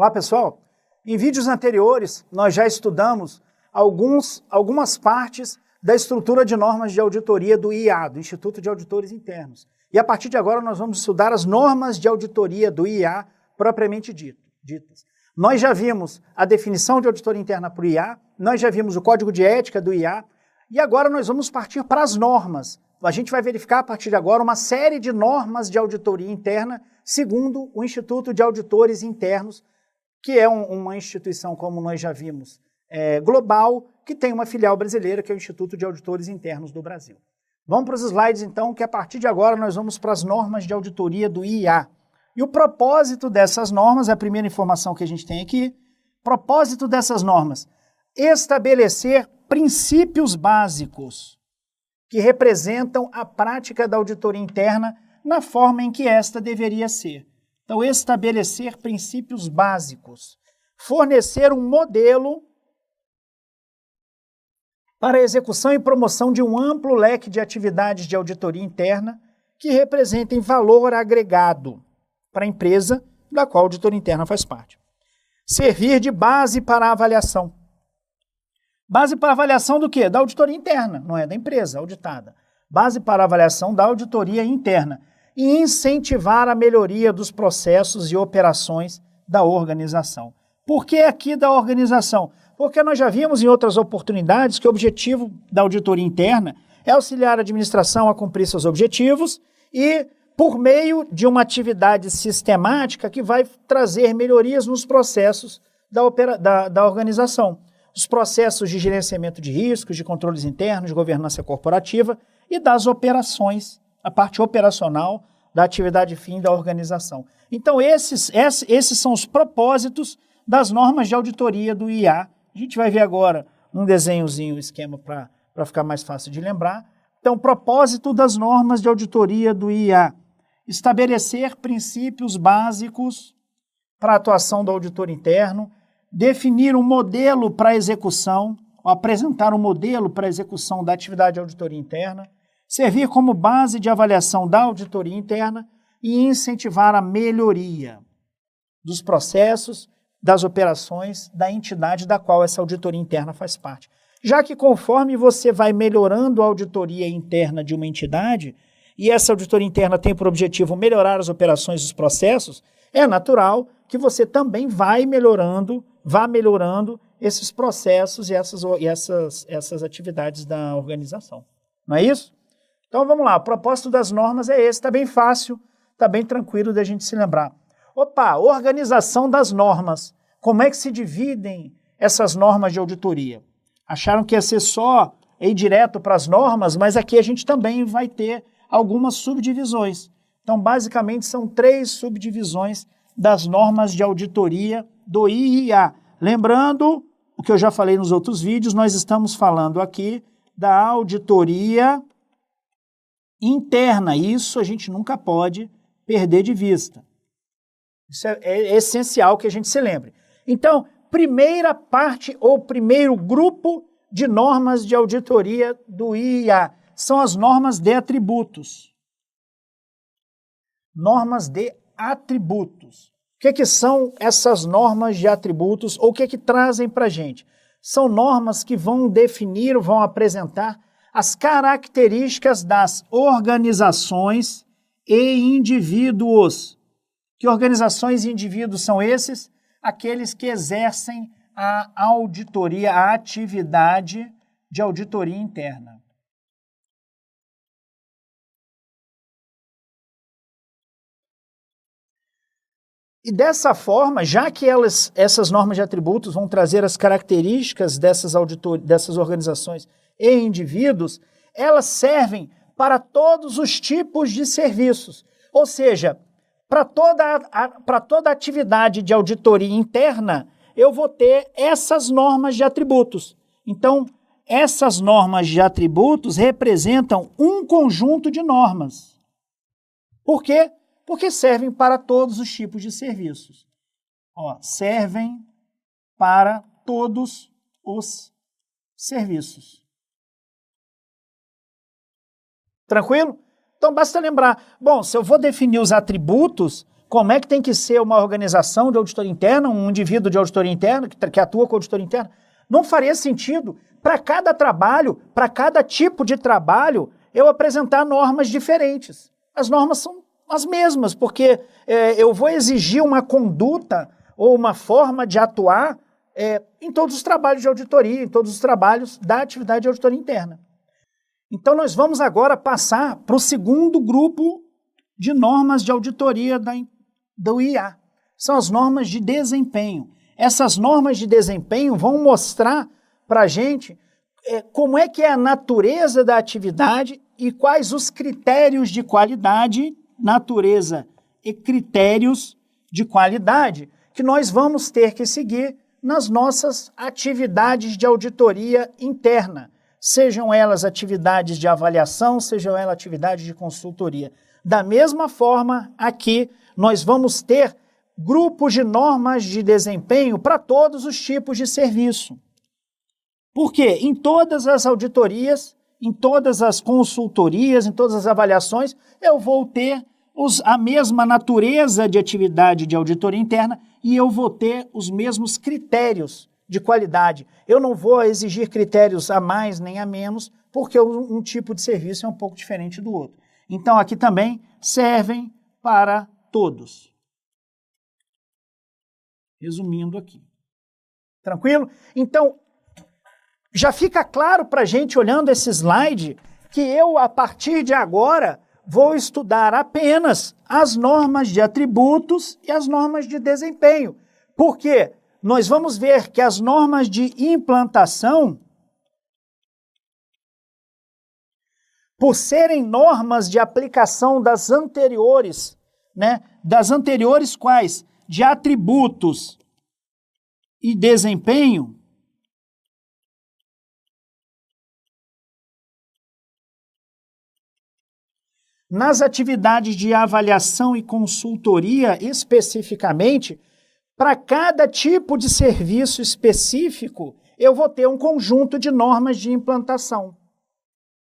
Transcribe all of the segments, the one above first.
Olá pessoal, em vídeos anteriores nós já estudamos algumas partes da estrutura de normas de auditoria do IA, do Instituto de Auditores Internos. E a partir de agora nós vamos estudar as normas de auditoria do IA propriamente ditas. Nós já vimos a definição de auditoria interna para o IA, nós já vimos o código de ética do IA e agora nós vamos partir para as normas. A gente vai verificar a partir de agora uma série de normas de auditoria interna segundo o Instituto de Auditores Internos, que é uma instituição, como nós já vimos, global, que tem uma filial brasileira, que é o Instituto de Auditores Internos do Brasil. Vamos para os slides, então, que a partir de agora nós vamos para as normas de auditoria do IA. E o propósito dessas normas, é a primeira informação que a gente tem aqui, propósito dessas normas, estabelecer princípios básicos que representam a prática da auditoria interna na forma em que esta deveria ser. Então, estabelecer princípios básicos, fornecer um modelo para a execução e promoção de um amplo leque de atividades de auditoria interna que representem valor agregado para a empresa da qual a auditoria interna faz parte. Servir de base para a avaliação. Base para a avaliação do quê? Da auditoria interna, não é da empresa auditada. Base para a avaliação da auditoria interna. E incentivar a melhoria dos processos e operações da organização. Por que aqui da organização? Porque nós já vimos em outras oportunidades que o objetivo da auditoria interna é auxiliar a administração a cumprir seus objetivos e por meio de uma atividade sistemática que vai trazer melhorias nos processos da organização. Os processos de gerenciamento de riscos, de controles internos, de governança corporativa e das operações, a parte operacional da atividade fim da organização. Então, esses são os propósitos das normas de auditoria do IA. A gente vai ver agora um desenhozinho, um esquema para ficar mais fácil de lembrar. Então, propósito das normas de auditoria do IA. Estabelecer princípios básicos para a atuação do auditor interno, definir um modelo para a execução, ou apresentar um modelo para a execução da atividade de auditoria interna, servir como base de avaliação da auditoria interna e incentivar a melhoria dos processos, das operações, da entidade da qual essa auditoria interna faz parte. Já que conforme você vai melhorando a auditoria interna de uma entidade, e essa auditoria interna tem por objetivo melhorar as operações e os processos, é natural que você também vá melhorando esses processos e essas atividades da organização. Não é isso? Então vamos lá, o propósito das normas é esse, está bem fácil, está bem tranquilo da gente se lembrar. Opa, organização das normas. Como é que se dividem essas normas de auditoria? Acharam que ia ser só ir direto para as normas, mas aqui a gente também vai ter algumas subdivisões. Então, basicamente, são 3 subdivisões das normas de auditoria do IA. Lembrando o que eu já falei nos outros vídeos, nós estamos falando aqui da auditoria interna. Isso a gente nunca pode perder de vista. Isso é essencial que a gente se lembre. Então, primeira parte ou primeiro grupo de normas de auditoria do IA são as normas de atributos. Normas de atributos. O que são essas normas de atributos ou o que trazem para a gente? São normas que vão definir, vão apresentar as características das organizações e indivíduos. Que organizações e indivíduos são esses? Aqueles que exercem a auditoria, a atividade de auditoria interna. E dessa forma, já que essas normas de atributos vão trazer as características dessas organizações e indivíduos, elas servem para todos os tipos de serviços. Ou seja, para toda atividade de auditoria interna, eu vou ter essas normas de atributos. Então, essas normas de atributos representam um conjunto de normas. Por quê? Porque servem para todos os tipos de serviços. Servem para todos os serviços. Tranquilo? Então basta lembrar, bom, se eu vou definir os atributos, como é que tem que ser uma organização de auditoria interna, um indivíduo de auditoria interna, que atua com auditoria interna. Não faria sentido, para cada trabalho, para cada tipo de trabalho, eu apresentar normas diferentes. As normas são as mesmas, porque eu vou exigir uma conduta ou uma forma de atuar em todos os trabalhos de auditoria, em todos os trabalhos da atividade de auditoria interna. Então, nós vamos agora passar para o segundo grupo de normas de auditoria do IA. São as normas de desempenho. Essas normas de desempenho vão mostrar para a gente como é que é a natureza da atividade e quais os critérios de qualidade, natureza e critérios de qualidade que nós vamos ter que seguir nas nossas atividades de auditoria interna, sejam elas atividades de avaliação, sejam elas atividades de consultoria. Da mesma forma, aqui nós vamos ter grupos de normas de desempenho para todos os tipos de serviço. Por quê? Em todas as auditorias, em todas as consultorias, em todas as avaliações, eu vou ter a mesma natureza de atividade de auditoria interna e eu vou ter os mesmos critérios de qualidade. Eu não vou exigir critérios a mais nem a menos, porque um tipo de serviço é um pouco diferente do outro. Então, aqui também servem para todos. Resumindo aqui. Tranquilo? Então, já fica claro para a gente, olhando esse slide, que eu, a partir de agora, vou estudar apenas as normas de atributos e as normas de desempenho. Por quê? Nós vamos ver que as normas de implantação, por serem normas de aplicação das anteriores, das anteriores quais? De atributos e desempenho, nas atividades de avaliação e consultoria, especificamente, para cada tipo de serviço específico, eu vou ter um conjunto de normas de implantação.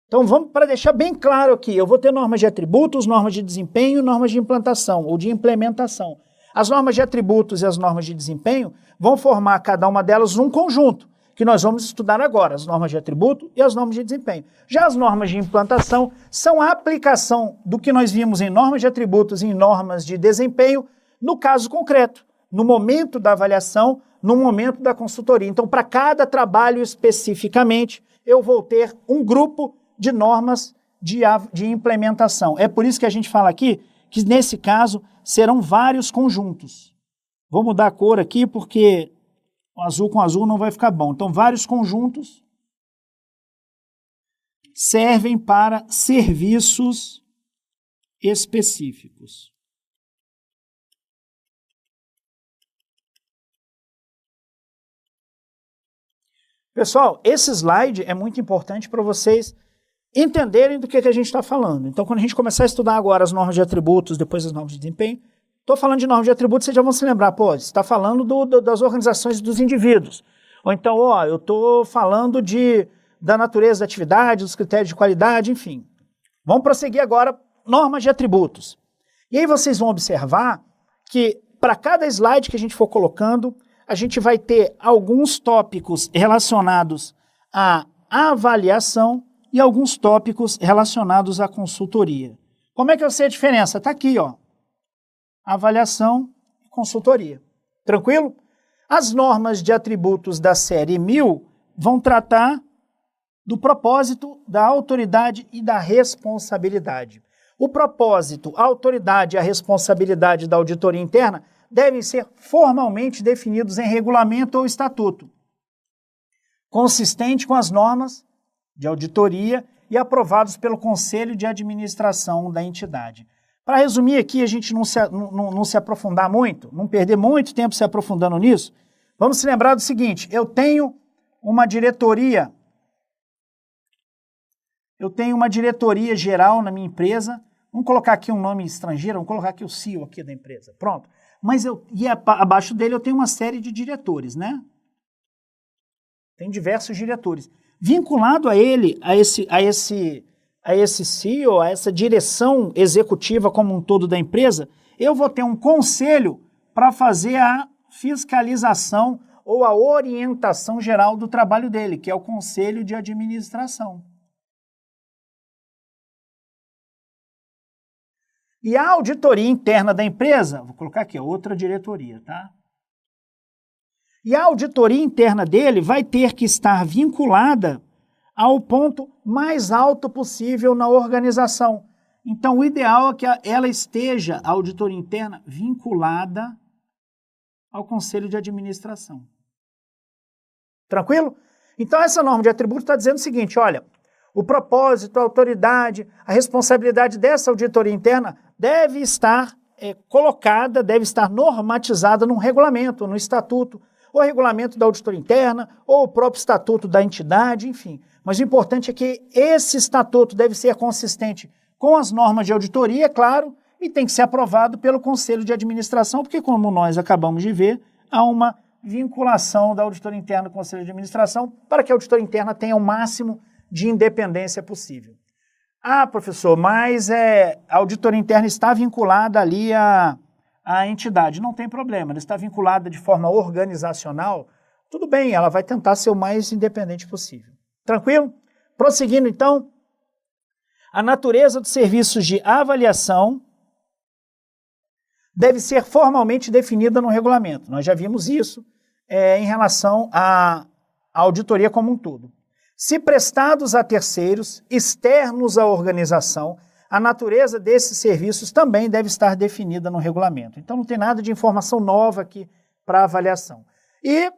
Então, vamos para deixar bem claro aqui, eu vou ter normas de atributos, normas de desempenho e normas de implantação ou de implementação. As normas de atributos e as normas de desempenho vão formar cada uma delas um conjunto, que nós vamos estudar agora, as normas de atributo e as normas de desempenho. Já as normas de implantação são a aplicação do que nós vimos em normas de atributos e em normas de desempenho no caso concreto, no momento da avaliação, no momento da consultoria. Então, para cada trabalho especificamente, eu vou ter um grupo de normas de implementação. É por isso que a gente fala aqui que, nesse caso, serão vários conjuntos. Vou mudar a cor aqui porque o azul com azul não vai ficar bom. Então, vários conjuntos servem para serviços específicos. Pessoal, esse slide é muito importante para vocês entenderem do que a gente está falando. Então, quando a gente começar a estudar agora as normas de atributos, depois as normas de desempenho, estou falando de normas de atributos, vocês já vão se lembrar, você está falando das organizações dos indivíduos. Ou então, eu estou falando da natureza da atividade, dos critérios de qualidade, enfim. Vamos prosseguir agora, normas de atributos. E aí vocês vão observar que, para cada slide que a gente for colocando, a gente vai ter alguns tópicos relacionados à avaliação e alguns tópicos relacionados à consultoria. Como é que eu sei a diferença? Está aqui, avaliação e consultoria. Tranquilo? As normas de atributos da série 1000 vão tratar do propósito, da autoridade e da responsabilidade. O propósito, a autoridade e a responsabilidade da auditoria interna devem ser formalmente definidos em regulamento ou estatuto, consistente com as normas de auditoria e aprovados pelo Conselho de Administração da entidade. Para resumir aqui, a gente não se aprofundar muito, não perder muito tempo se aprofundando nisso, vamos se lembrar do seguinte, eu tenho uma diretoria geral na minha empresa, vamos colocar aqui um nome estrangeiro, vamos colocar aqui o CEO aqui da empresa, pronto. Mas abaixo dele eu tenho uma série de diretores, Tem diversos diretores. Vinculado a ele, a esse CEO, a essa direção executiva como um todo da empresa, eu vou ter um conselho para fazer a fiscalização ou a orientação geral do trabalho dele, que é o Conselho de Administração. E a auditoria interna da empresa, vou colocar aqui, outra diretoria, tá? E a auditoria interna dele vai ter que estar vinculada ao ponto mais alto possível na organização. Então, o ideal é que ela esteja, a auditoria interna, vinculada ao Conselho de Administração. Tranquilo? Então, essa norma de atributo está dizendo o seguinte, olha, o propósito, a autoridade, a responsabilidade dessa auditoria interna deve estar colocada, deve estar normatizada num regulamento, no estatuto, ou regulamento da auditoria interna, ou o próprio estatuto da entidade, enfim. Mas o importante é que esse estatuto deve ser consistente com as normas de auditoria, é claro, e tem que ser aprovado pelo Conselho de Administração, porque como nós acabamos de ver, há uma vinculação da auditoria interna com o Conselho de Administração para que a auditoria interna tenha o máximo de independência possível. Ah, professor, mas a auditoria interna está vinculada ali à entidade. Não tem problema, ela está vinculada de forma organizacional, tudo bem, ela vai tentar ser o mais independente possível. Tranquilo? Prosseguindo então, a natureza dos serviços de avaliação deve ser formalmente definida no regulamento. Nós já vimos isso em relação à auditoria como um todo. Se prestados a terceiros, externos à organização, a natureza desses serviços também deve estar definida no regulamento. Então não tem nada de informação nova aqui para avaliação. E,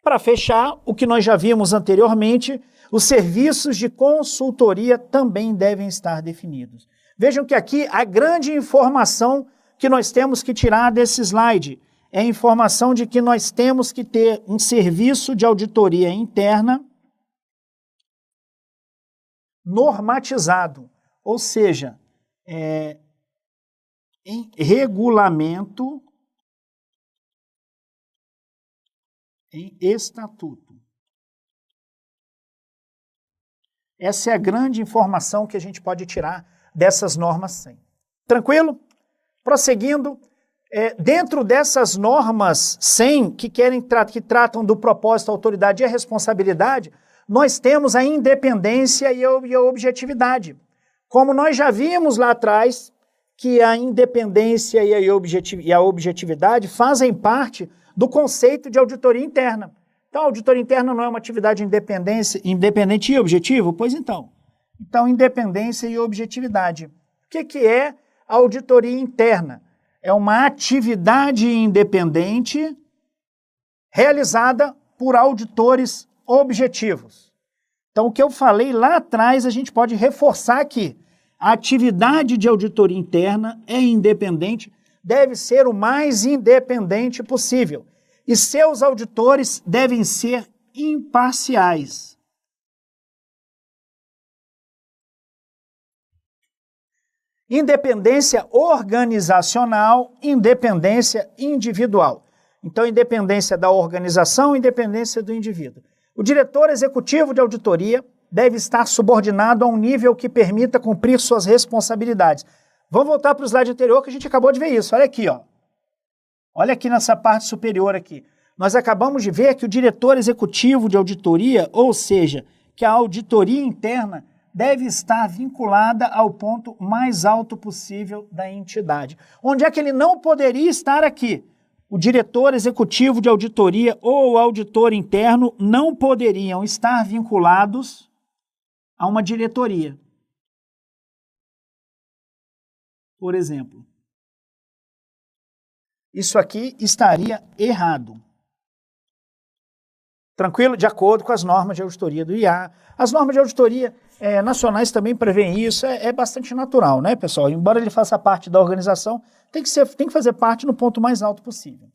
para fechar, o que nós já vimos anteriormente, os serviços de consultoria também devem estar definidos. Vejam que aqui a grande informação que nós temos que tirar desse slide é a informação de que nós temos que ter um serviço de auditoria interna normatizado, ou seja, em regulamento, em estatuto. Essa é a grande informação que a gente pode tirar dessas normas 100. Tranquilo? Prosseguindo, dentro dessas normas 100 que tratam do propósito, a autoridade e a responsabilidade, nós temos a independência e a objetividade. Como nós já vimos lá atrás, que a independência e a objetividade fazem parte do conceito de auditoria interna. Então, a auditoria interna não é uma atividade independente e objetiva? Pois então. Então, independência e objetividade. O que é a auditoria interna? É uma atividade independente realizada por auditores objetivos. Então, o que eu falei lá atrás, a gente pode reforçar aqui. A atividade de auditoria interna é independente, deve ser o mais independente possível. E seus auditores devem ser imparciais. Independência organizacional, independência individual. Então, independência da organização, independência do indivíduo. O diretor executivo de auditoria deve estar subordinado a um nível que permita cumprir suas responsabilidades. Vamos voltar para o slide anterior que a gente acabou de ver isso. Olha aqui, ó. Olha aqui nessa parte superior aqui. Nós acabamos de ver que o diretor executivo de auditoria, ou seja, que a auditoria interna deve estar vinculada ao ponto mais alto possível da entidade. Onde é que ele não poderia estar aqui? O diretor executivo de auditoria ou o auditor interno não poderiam estar vinculados a uma diretoria. Por exemplo, isso aqui estaria errado. Tranquilo? De acordo com as normas de auditoria do IA. As normas de auditoria nacionais também prevêem isso, é bastante natural, né, pessoal? Embora ele faça parte da organização, tem que fazer parte no ponto mais alto possível.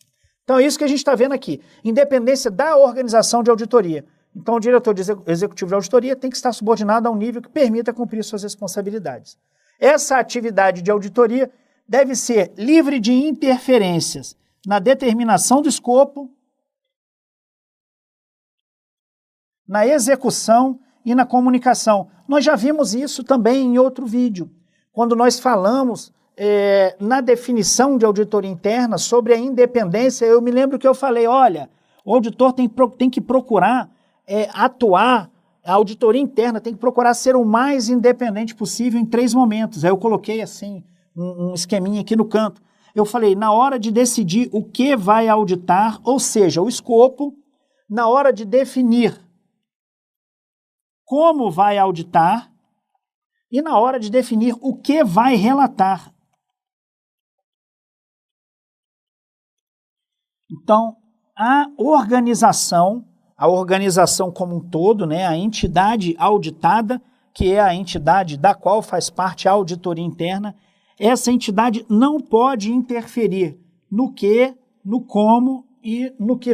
Então é isso que a gente está vendo aqui. Independência da organização de auditoria. Então o diretor executivo de auditoria tem que estar subordinado a um nível que permita cumprir suas responsabilidades. Essa atividade de auditoria deve ser livre de interferências na determinação do escopo, na execução e na comunicação. Nós já vimos isso também em outro vídeo, quando nós falamos na definição de auditoria interna, sobre a independência, eu me lembro que eu falei, olha, o auditor tem que procurar atuar, a auditoria interna tem que procurar ser o mais independente possível em 3 momentos. Aí eu coloquei assim, um esqueminha aqui no canto. Eu falei, na hora de decidir o que vai auditar, ou seja, o escopo, na hora de definir como vai auditar e na hora de definir o que vai relatar. Então, a organização como um todo, né, a entidade auditada, que é a entidade da qual faz parte a auditoria interna, essa entidade não pode interferir no que, no como e no que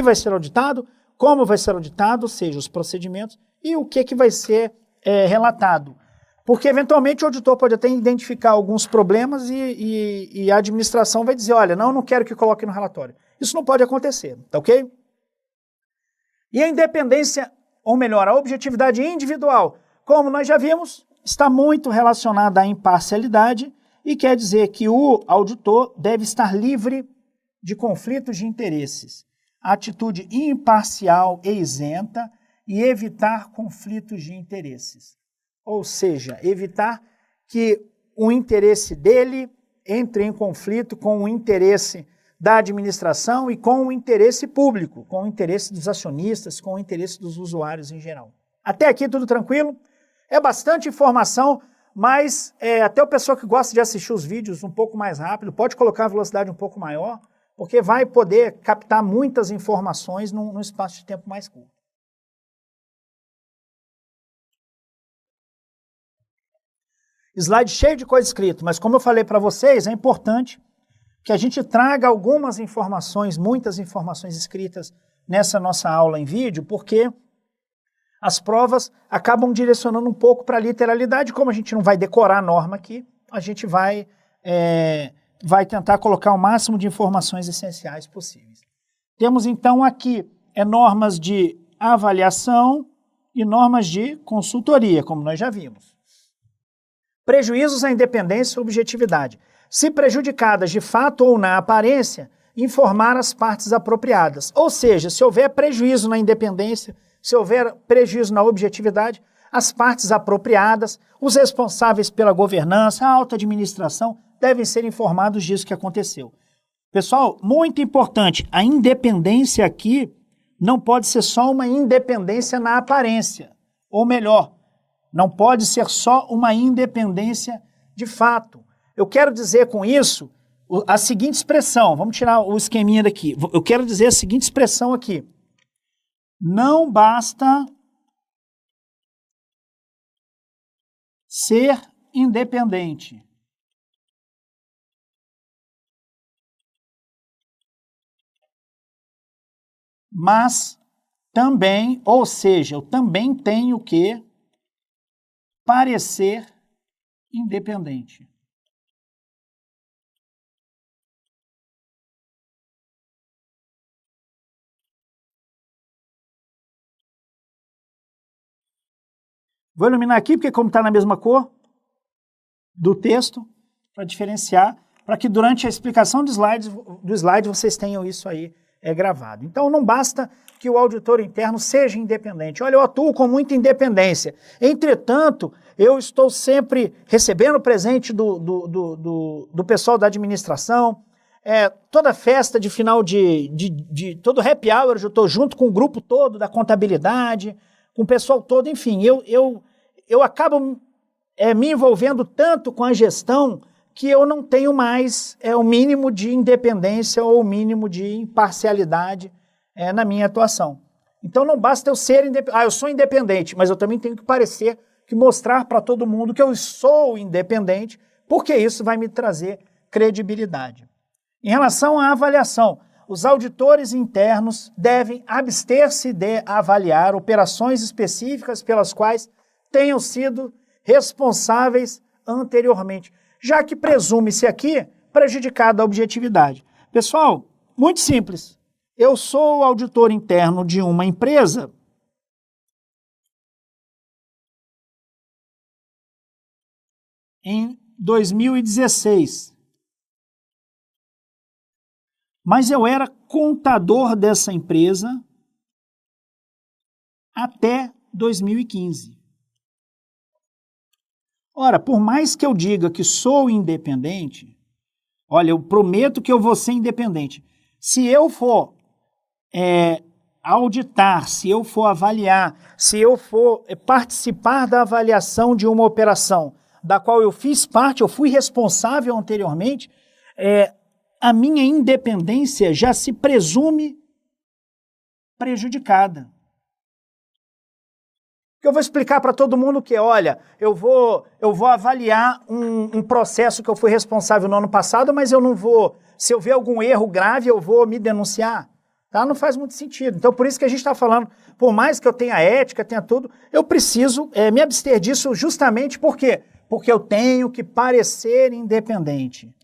vai ser auditado, como vai ser auditado, ou seja, os procedimentos, e o que vai ser relatado. Porque, eventualmente, o auditor pode até identificar alguns problemas e a administração vai dizer, olha, não quero que coloque no relatório. Isso não pode acontecer, tá ok? E a independência, ou melhor, a objetividade individual, como nós já vimos, está muito relacionada à imparcialidade e quer dizer que o auditor deve estar livre de conflitos de interesses, atitude imparcial e isenta e evitar conflitos de interesses. Ou seja, evitar que o interesse dele entre em conflito com o interesse da administração e com o interesse público, com o interesse dos acionistas, com o interesse dos usuários em geral. Até aqui tudo tranquilo? É bastante informação, mas até o pessoal que gosta de assistir os vídeos um pouco mais rápido, pode colocar a velocidade um pouco maior, porque vai poder captar muitas informações num espaço de tempo mais curto. Slide cheio de coisa escrita, mas como eu falei para vocês, é importante que a gente traga algumas informações, muitas informações escritas nessa nossa aula em vídeo, porque as provas acabam direcionando um pouco para a literalidade. Como a gente não vai decorar a norma aqui, a gente vai tentar colocar o máximo de informações essenciais possíveis. Temos então aqui normas de avaliação e normas de consultoria, como nós já vimos. Prejuízos à independência e objetividade. Se prejudicadas de fato ou na aparência, informar as partes apropriadas. Ou seja, se houver prejuízo na independência, se houver prejuízo na objetividade, as partes apropriadas, os responsáveis pela governança, a alta administração, devem ser informados disso que aconteceu. Pessoal, muito importante, a independência aqui não pode ser só uma independência na aparência. Ou melhor, não pode ser só uma independência de fato. Eu quero dizer com isso a seguinte expressão, vamos tirar o esqueminha daqui. Eu quero dizer a seguinte expressão aqui. Não basta ser independente. Mas também, ou seja, eu também tenho que parecer independente. Vou iluminar aqui, porque como está na mesma cor do texto, para diferenciar, para que durante a explicação do slide vocês tenham isso aí gravado. Então não basta que o auditor interno seja independente. Olha, eu atuo com muita independência. Entretanto, eu estou sempre recebendo presente do pessoal da administração, toda festa de final de todo happy hour, eu estou junto com o grupo todo da contabilidade, com o pessoal todo, enfim, eu acabo me envolvendo tanto com a gestão que eu não tenho mais o mínimo de independência ou o mínimo de imparcialidade na minha atuação. Então não basta eu ser independente. Eu sou independente, mas eu também tenho que parecer, que mostrar para todo mundo que eu sou independente, porque isso vai me trazer credibilidade. Em relação à avaliação, os auditores internos devem abster-se de avaliar operações específicas pelas quais tenham sido responsáveis anteriormente, já que presume-se aqui prejudicada a objetividade. Pessoal, muito simples. Eu sou auditor interno de uma empresa 2016. Mas eu era contador dessa empresa até 2015. Ora, por mais que eu diga que sou independente, olha, eu prometo que eu vou ser independente. Se eu for auditar, se eu for avaliar, se eu for participar da avaliação de uma operação da qual eu fiz parte, eu fui responsável anteriormente, a minha independência já se presume prejudicada. Eu vou explicar para todo mundo que, olha, eu vou avaliar um processo que eu fui responsável no ano passado, mas eu não vou, se eu ver algum erro grave, eu vou me denunciar. Tá? Não faz muito sentido. Então, por isso que a gente está falando, por mais que eu tenha ética, tenha tudo, eu preciso me abster disso justamente por quê? Porque eu tenho que parecer independente.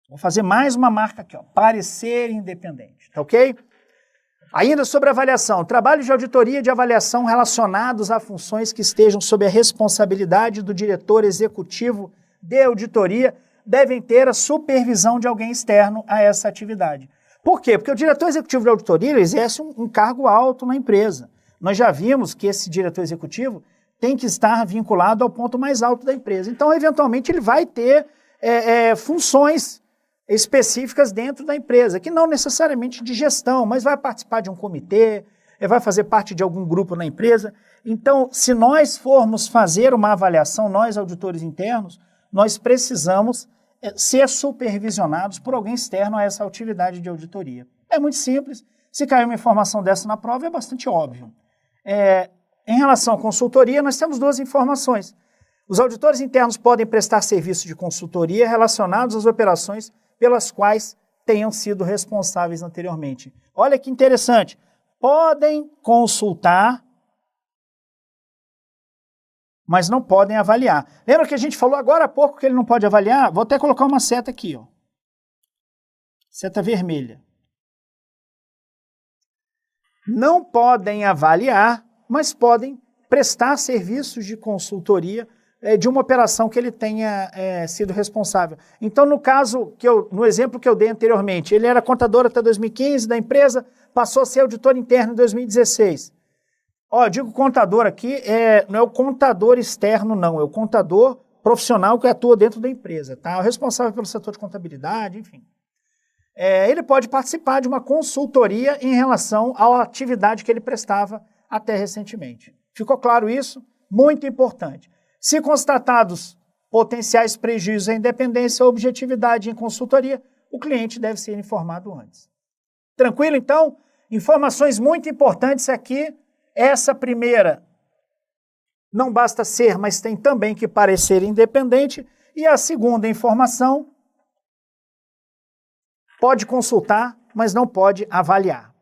Vou fazer mais uma marca aqui, ó, parecer independente, tá ok? Ainda sobre avaliação, trabalhos de auditoria e de avaliação relacionados a funções que estejam sob a responsabilidade do diretor executivo de auditoria devem ter a supervisão de alguém externo a essa atividade. Por quê? Porque o diretor executivo de auditoria ele exerce um cargo alto na empresa. Nós já vimos que esse diretor executivo tem que estar vinculado ao ponto mais alto da empresa. Então, eventualmente, ele vai ter funções específicas dentro da empresa, que não necessariamente de gestão, mas vai participar de um comitê, vai fazer parte de algum grupo na empresa. Então, se nós formos fazer uma avaliação, nós, auditores internos, nós precisamos ser supervisionados por alguém externo a essa atividade de auditoria. É muito simples. Se cair uma informação dessa na prova, é bastante óbvio. Em relação à consultoria, nós temos duas informações. Os auditores internos podem prestar serviço de consultoria relacionados às operações pelas quais tenham sido responsáveis anteriormente. Olha que interessante. Podem consultar, mas não podem avaliar. Lembra que a gente falou agora há pouco que ele não pode avaliar? Vou até colocar uma seta aqui, ó. Seta vermelha. Não podem avaliar, mas podem prestar serviços de consultoria de uma operação que ele tenha sido responsável. Então, no exemplo que eu dei anteriormente, ele era contador até 2015 da empresa, passou a ser auditor interno em 2016. Ó, digo contador aqui, não é o contador externo, não, é o contador profissional que atua dentro da empresa, tá? O responsável pelo setor de contabilidade, enfim. Ele pode participar de uma consultoria em relação à atividade que ele prestava até recentemente. Ficou claro isso? Muito importante. Se constatados potenciais prejuízos à independência ou objetividade em consultoria, o cliente deve ser informado antes. Tranquilo, então? Informações muito importantes aqui. Essa primeira, não basta ser, mas tem também que parecer independente. E a segunda informação, pode consultar, mas não pode avaliar.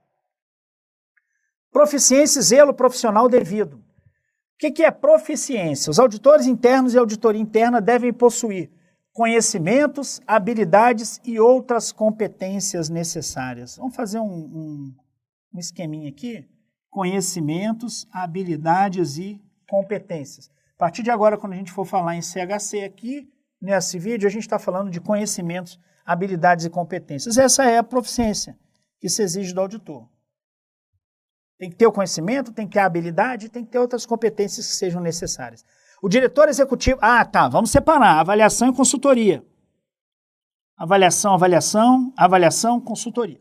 Proficiência e zelo profissional devido. O que é proficiência? Os auditores internos e auditoria interna devem possuir conhecimentos, habilidades e outras competências necessárias. Vamos fazer um esqueminha aqui. Conhecimentos, habilidades e competências. A partir de agora, quando a gente for falar em CHC aqui, nesse vídeo, a gente está falando de conhecimentos, habilidades e competências. Essa é a proficiência que se exige do auditor. Tem que ter o conhecimento, tem que ter a habilidade, tem que ter outras competências que sejam necessárias. O diretor executivo... vamos separar avaliação e consultoria. Avaliação, consultoria.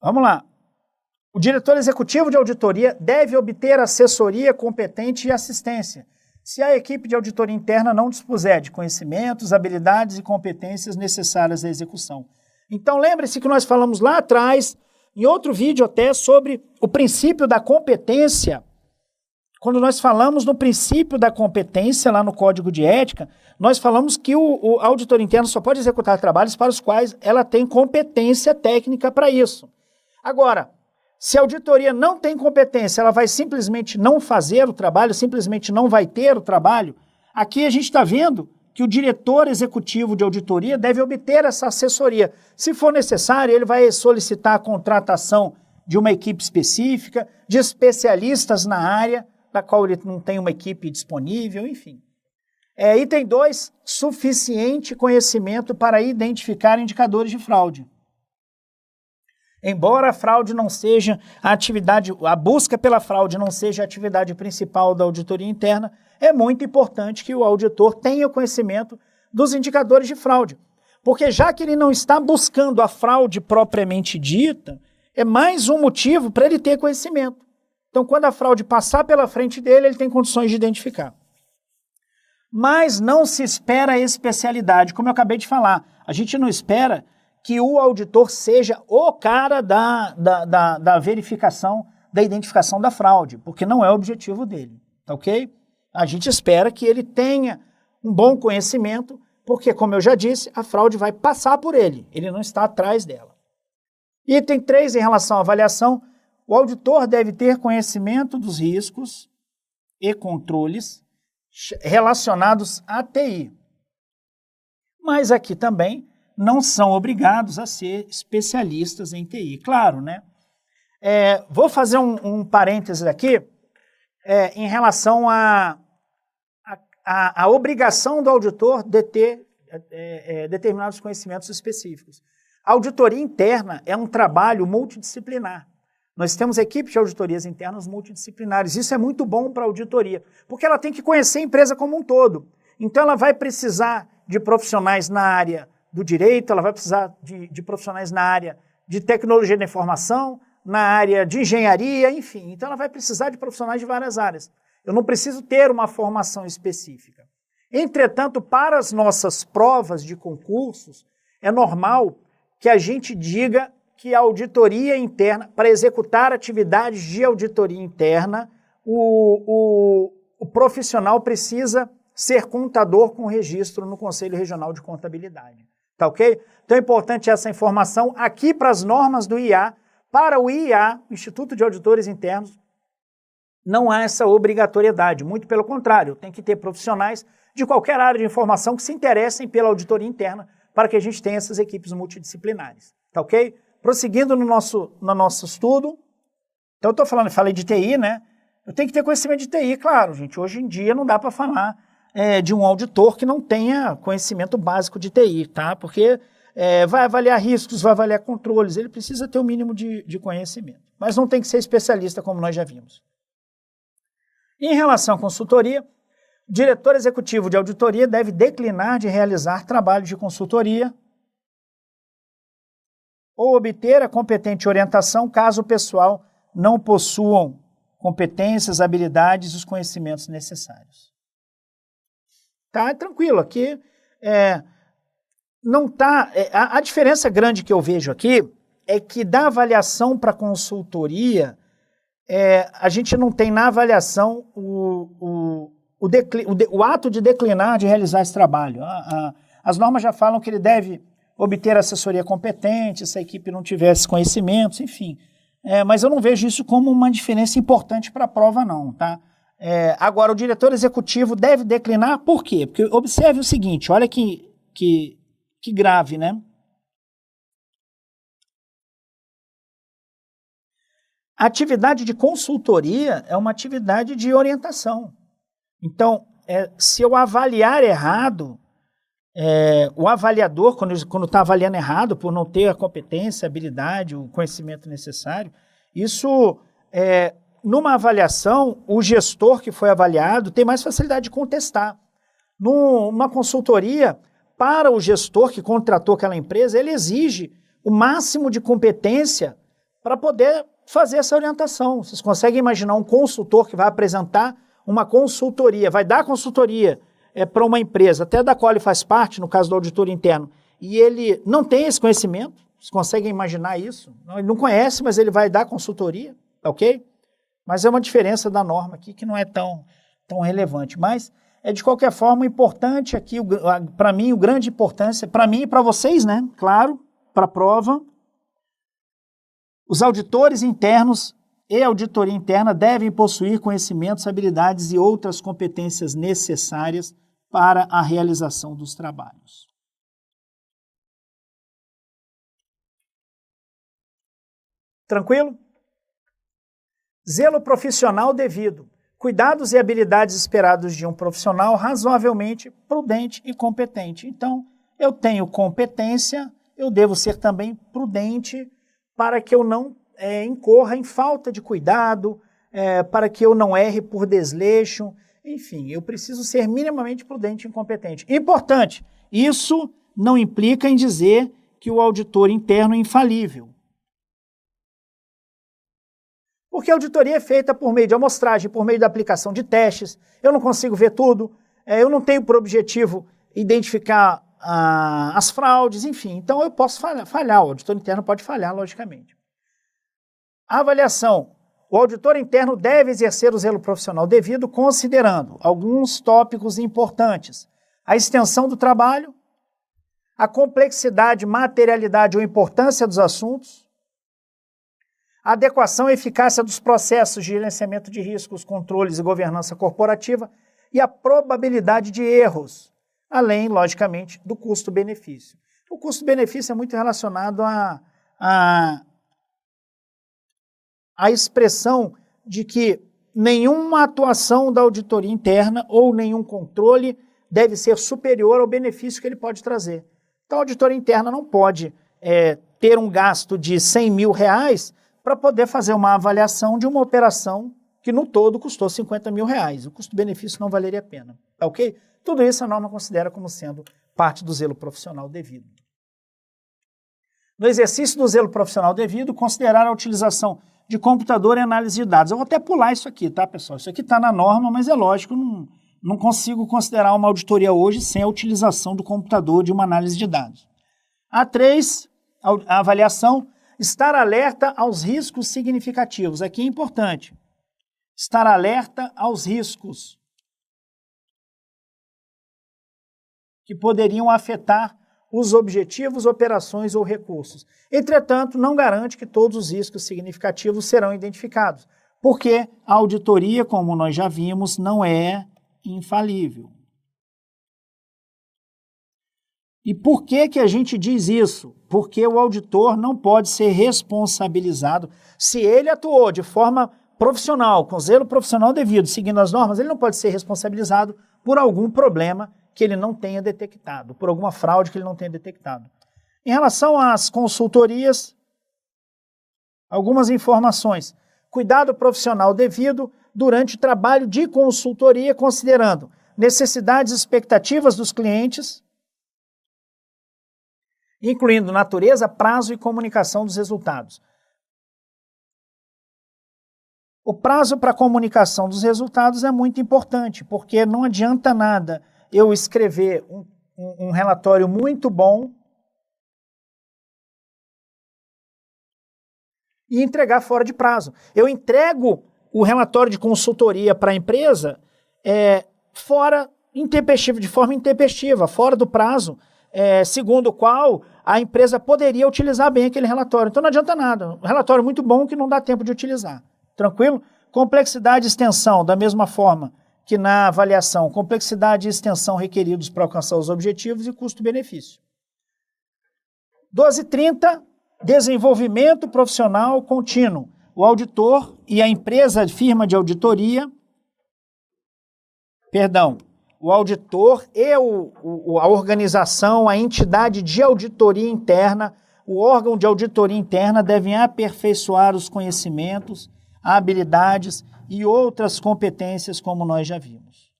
Vamos lá. O diretor executivo de auditoria deve obter assessoria competente e assistência, se a equipe de auditoria interna não dispuser de conhecimentos, habilidades e competências necessárias à execução. Então, lembre-se que nós falamos lá atrás, em outro vídeo até, sobre o princípio da competência. Quando nós falamos no princípio da competência, lá no Código de Ética, nós falamos que o auditor interno só pode executar trabalhos para os quais ela tem competência técnica para isso. Agora, se a auditoria não tem competência, ela vai simplesmente não fazer o trabalho, simplesmente não vai ter o trabalho, aqui a gente está vendo que o diretor executivo de auditoria deve obter essa assessoria. Se for necessário, ele vai solicitar a contratação de uma equipe específica, de especialistas na área, da qual ele não tem uma equipe disponível, enfim. Item 2, suficiente conhecimento para identificar indicadores de fraude. Embora a fraude não seja a busca pela fraude não seja a atividade principal da auditoria interna, é muito importante que o auditor tenha conhecimento dos indicadores de fraude. Porque já que ele não está buscando a fraude propriamente dita, é mais um motivo para ele ter conhecimento. Então, quando a fraude passar pela frente dele, ele tem condições de identificar. Mas não se espera a especialidade, como eu acabei de falar. A gente não espera que o auditor seja o cara da verificação, da identificação da fraude, porque não é o objetivo dele, tá ok? A gente espera que ele tenha um bom conhecimento, porque, como eu já disse, a fraude vai passar por ele não está atrás dela. Item 3, em relação à avaliação, o auditor deve ter conhecimento dos riscos e controles relacionados à TI. Mas aqui também não são obrigados a ser especialistas em TI, claro, né? Vou fazer um parênteses aqui em relação à obrigação do auditor de ter determinados conhecimentos específicos. A auditoria interna é um trabalho multidisciplinar. Nós temos equipes de auditorias internas multidisciplinares. Isso é muito bom para a auditoria, porque ela tem que conhecer a empresa como um todo. Então, ela vai precisar de profissionais na área do direito, ela vai precisar de profissionais na área de tecnologia da informação, na área de engenharia, enfim. Então, ela vai precisar de profissionais de várias áreas. Eu não preciso ter uma formação específica. Entretanto, para as nossas provas de concursos, é normal que a gente diga que a auditoria interna, para executar atividades de auditoria interna, o profissional precisa ser contador com registro no Conselho Regional de Contabilidade. Tá ok? Então é importante essa informação aqui para as normas do IA. Para o IA, Instituto de Auditores Internos, não há essa obrigatoriedade, muito pelo contrário, tem que ter profissionais de qualquer área de informação que se interessem pela auditoria interna para que a gente tenha essas equipes multidisciplinares. Tá ok? Prosseguindo no nosso estudo, então eu falei de TI, né? Eu tenho que ter conhecimento de TI, claro, gente. Hoje em dia não dá para falar de um auditor que não tenha conhecimento básico de TI, tá? Porque vai avaliar riscos, vai avaliar controles, ele precisa ter o mínimo de conhecimento. Mas não tem que ser especialista, como nós já vimos. Em relação à consultoria, o diretor executivo de auditoria deve declinar de realizar trabalho de consultoria ou obter a competente orientação caso o pessoal não possuam competências, habilidades e os conhecimentos necessários. Tá, tranquilo, aqui não tá. A diferença grande que eu vejo aqui é que da avaliação para consultoria, a gente não tem na avaliação o ato de declinar de realizar esse trabalho. As normas já falam que ele deve obter assessoria competente, se a equipe não tivesse conhecimentos, enfim. Mas eu não vejo isso como uma diferença importante para a prova, não, tá? Agora, o diretor executivo deve declinar, por quê? Porque observe o seguinte, olha que grave, né? A atividade de consultoria é uma atividade de orientação. Então, se eu avaliar errado, o avaliador, quando está avaliando errado, por não ter a competência, a habilidade, o conhecimento necessário, isso, numa avaliação, o gestor que foi avaliado tem mais facilidade de contestar. Numa consultoria, para o gestor que contratou aquela empresa, ele exige o máximo de competência para poder fazer essa orientação. Vocês conseguem imaginar um consultor que vai apresentar uma consultoria, vai dar consultoria para uma empresa, até da qual ele faz parte, no caso do auditor interno, e ele não tem esse conhecimento? Vocês conseguem imaginar isso? Ele não conhece, mas ele vai dar consultoria, ok? Mas é uma diferença da norma aqui que não é tão relevante. Mas, de qualquer forma, importante aqui, para mim, o grande importância, para mim e para vocês, né? Claro, para a prova, os auditores internos e auditoria interna devem possuir conhecimentos, habilidades e outras competências necessárias para a realização dos trabalhos. Tranquilo? Zelo profissional devido. Cuidados e habilidades esperados de um profissional razoavelmente prudente e competente. Então, eu tenho competência, eu devo ser também prudente para que eu não incorra em falta de cuidado, para que eu não erre por desleixo. Enfim, eu preciso ser minimamente prudente e competente. Importante, isso não implica em dizer que o auditor interno é infalível. Porque a auditoria é feita por meio de amostragem, por meio da aplicação de testes, eu não consigo ver tudo, eu não tenho por objetivo identificar as fraudes, enfim, então eu posso falhar, o auditor interno pode falhar, logicamente. A avaliação. O auditor interno deve exercer o zelo profissional devido, considerando alguns tópicos importantes: a extensão do trabalho, a complexidade, materialidade ou importância dos assuntos, a adequação e eficácia dos processos de gerenciamento de riscos, controles e governança corporativa e a probabilidade de erros, além, logicamente, do custo-benefício. O custo-benefício é muito relacionado à expressão de que nenhuma atuação da auditoria interna ou nenhum controle deve ser superior ao benefício que ele pode trazer. Então, a auditoria interna não pode ter um gasto de R$100 mil para poder fazer uma avaliação de uma operação que no todo custou R$50 mil. O custo-benefício não valeria a pena. Tá ok? Tudo isso a norma considera como sendo parte do zelo profissional devido. No exercício do zelo profissional devido, considerar a utilização de computador e análise de dados. Eu vou até pular isso aqui, tá, pessoal? Isso aqui está na norma, mas é lógico, não consigo considerar uma auditoria hoje sem a utilização do computador de uma análise de dados. A3, a avaliação, estar alerta aos riscos significativos. Aqui é importante. Estar alerta aos riscos que poderiam afetar os objetivos, operações ou recursos. Entretanto, não garante que todos os riscos significativos serão identificados, porque a auditoria, como nós já vimos, não é infalível. E por que a gente diz isso? Porque o auditor não pode ser responsabilizado. Se ele atuou de forma profissional, com zelo profissional devido, seguindo as normas, ele não pode ser responsabilizado por algum problema que ele não tenha detectado, por alguma fraude que ele não tenha detectado. Em relação às consultorias, algumas informações. Cuidado profissional devido durante o trabalho de consultoria, considerando necessidades e expectativas dos clientes, incluindo natureza, prazo e comunicação dos resultados. O prazo para a comunicação dos resultados é muito importante, porque não adianta nada eu escrever um relatório muito bom e entregar fora de prazo. Eu entrego o relatório de consultoria para a empresa de forma intempestiva, fora do prazo, segundo o qual a empresa poderia utilizar bem aquele relatório. Então não adianta nada. Um relatório muito bom que não dá tempo de utilizar. Tranquilo? Complexidade e extensão, da mesma forma que na avaliação, complexidade e extensão requeridos para alcançar os objetivos e custo-benefício. 12.30, desenvolvimento profissional contínuo. O auditor e a empresa, firma de auditoria, o auditor e a organização, a entidade de auditoria interna, o órgão de auditoria interna devem aperfeiçoar os conhecimentos, habilidades e outras competências, como nós já vimos.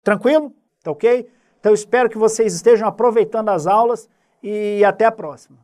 Tranquilo? Tá ok? Então, espero que vocês estejam aproveitando as aulas e até a próxima.